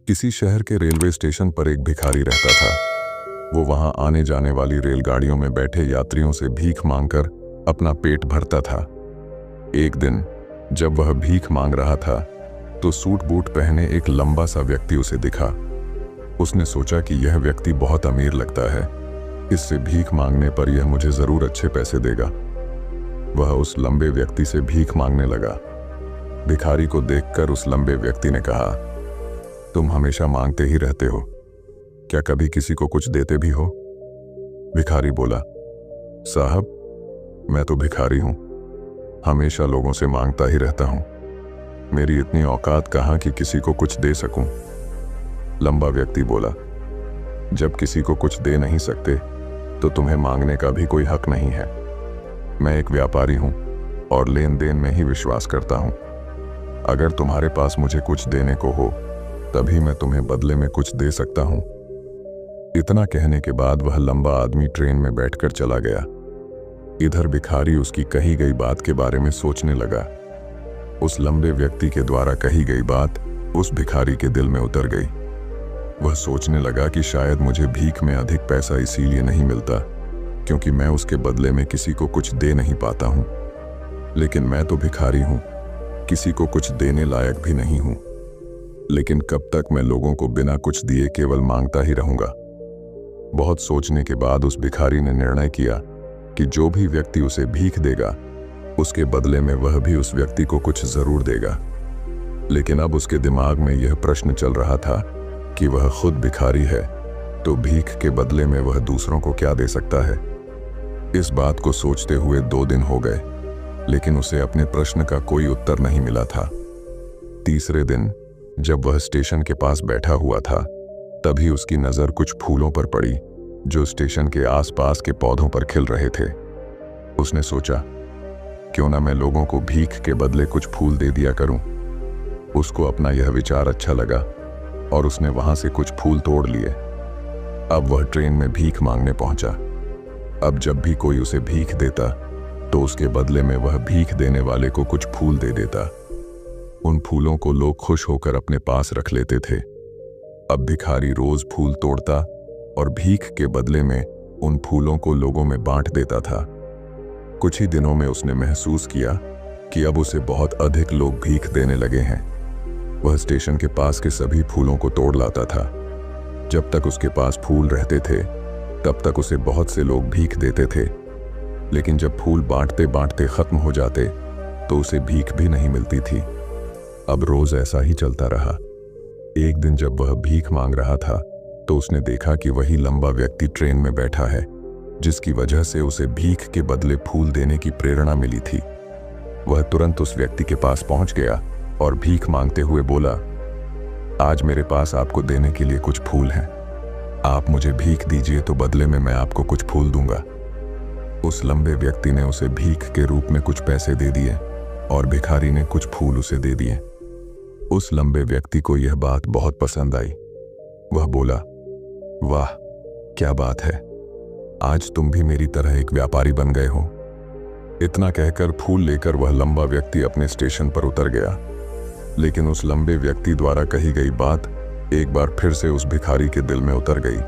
किसी शहर के रेलवे स्टेशन पर एक भिखारी रहता था। वो वहां आने जाने वाली रेलगाड़ियों में बैठे यात्रियों से भीख मांगकर अपना पेट भरता था। एक दिन जब वह भीख मांग रहा था तो सूट बूट पहने एक लंबा सा व्यक्ति उसे दिखा। उसने सोचा कि यह व्यक्ति बहुत अमीर लगता है, इससे भीख मांगने पर यह मुझे जरूर अच्छे पैसे देगा। वह उस लंबे व्यक्ति से भीख मांगने लगा। भिखारी को देखकर उस लंबे व्यक्ति ने कहा, तुम हमेशा मांगते ही रहते हो, क्या कभी किसी को कुछ देते भी हो? भिखारी बोला, साहब मैं तो भिखारी हूं, हमेशा लोगों से मांगता ही रहता हूं, मेरी इतनी औकात कहां कि किसी को कुछ दे सकूं। लंबा व्यक्ति बोला, जब किसी को कुछ दे नहीं सकते तो तुम्हें मांगने का भी कोई हक नहीं है। मैं एक व्यापारी हूं और लेन देन में ही विश्वास करता हूं। अगर तुम्हारे पास मुझे कुछ देने को हो तभी मैं तुम्हें बदले में कुछ दे सकता हूं। इतना कहने के बाद वह लंबा आदमी ट्रेन में बैठकर चला गया। इधर भिखारी उसकी कही गई बात के बारे में सोचने लगा। उस लंबे व्यक्ति के द्वारा कही गई बात उस भिखारी के दिल में उतर गई। वह सोचने लगा कि शायद मुझे भीख में अधिक पैसा इसीलिए नहीं मिलता क्योंकि मैं उसके बदले में किसी को कुछ दे नहीं पाता हूं। लेकिन मैं तो भिखारी हूं, किसी को कुछ देने लायक भी नहीं हूं। लेकिन कब तक मैं लोगों को बिना कुछ दिए केवल मांगता ही रहूंगा? बहुत सोचने के बाद उस भिखारी ने निर्णय किया कि जो भी व्यक्ति उसे भीख देगा उसके बदले में वह भी उस व्यक्ति को कुछ जरूर देगा। लेकिन अब उसके दिमाग में यह प्रश्न चल रहा था कि वह खुद भिखारी है तो भीख के बदले में वह दूसरों को क्या दे सकता है। इस बात को सोचते हुए 2 दिन हो गए, लेकिन उसे अपने प्रश्न का कोई उत्तर नहीं मिला था। तीसरे दिन जब वह स्टेशन के पास बैठा हुआ था तभी उसकी नजर कुछ फूलों पर पड़ी जो स्टेशन के आसपास के पौधों पर खिल रहे थे। उसने सोचा, क्यों ना मैं लोगों को भीख के बदले कुछ फूल दे दिया करूं। उसको अपना यह विचार अच्छा लगा और उसने वहां से कुछ फूल तोड़ लिए। अब वह ट्रेन में भीख मांगने पहुंचा। अब जब भी कोई उसे भीख देता तो उसके बदले में वह भीख देने वाले को कुछ फूल दे देता। उन फूलों को लोग खुश होकर अपने पास रख लेते थे। अब भिखारी रोज फूल तोड़ता और भीख के बदले में उन फूलों को लोगों में बांट देता था। कुछ ही दिनों में उसने महसूस किया कि अब उसे बहुत अधिक लोग भीख देने लगे हैं। वह स्टेशन के पास के सभी फूलों को तोड़ लाता था। जब तक उसके पास फूल रहते थे तब तक उसे बहुत से लोग भीख देते थे, लेकिन जब फूल बांटते बांटते खत्म हो जाते तो उसे भीख भी नहीं मिलती थी। अब रोज ऐसा ही चलता रहा। एक दिन जब वह भीख मांग रहा था तो उसने देखा कि वही लंबा व्यक्ति ट्रेन में बैठा है जिसकी वजह से उसे भीख के बदले फूल देने की प्रेरणा मिली थी। वह तुरंत उस व्यक्ति के पास पहुंच गया और भीख मांगते हुए बोला, आज मेरे पास आपको देने के लिए कुछ फूल हैं, आप मुझे भीख दीजिए तो बदले में मैं आपको कुछ फूल दूंगा। उस लंबे व्यक्ति ने उसे भीख के रूप में कुछ पैसे दे दिए और भिखारी ने कुछ फूल उसे दे दिए। उस लंबे व्यक्ति को यह बात बहुत पसंद आई। वह बोला, वाह क्या बात है, आज तुम भी मेरी तरह एक व्यापारी बन गए हो। इतना कहकर फूल लेकर वह लंबा व्यक्ति अपने स्टेशन पर उतर गया। लेकिन उस लंबे व्यक्ति द्वारा कही गई बात एक बार फिर से उस भिखारी के दिल में उतर गई।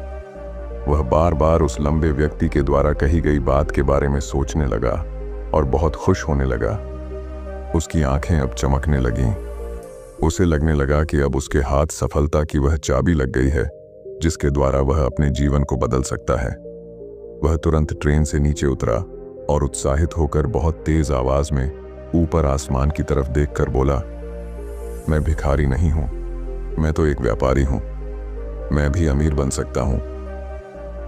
वह बार बार उस लंबे व्यक्ति के द्वारा कही गई बात के बारे में सोचने लगा और बहुत खुश होने लगा। उसकी आंखें अब चमकने लगीं। उसे लगने लगा कि अब उसके हाथ सफलता की वह चाबी लग गई है जिसके द्वारा वह अपने जीवन को बदल सकता है। वह तुरंत ट्रेन से नीचे उतरा और उत्साहित होकर बहुत तेज आवाज में ऊपर आसमान की तरफ देखकर बोला, मैं भिखारी नहीं हूं, मैं तो एक व्यापारी हूं, मैं भी अमीर बन सकता हूं।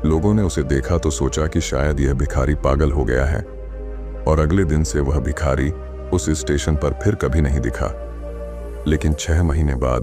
लोगों ने उसे देखा तो सोचा कि शायद यह भिखारी पागल हो गया है और अगले दिन से वह भिखारी उस स्टेशन पर फिर कभी नहीं दिखा। लेकिन 6 महीने बाद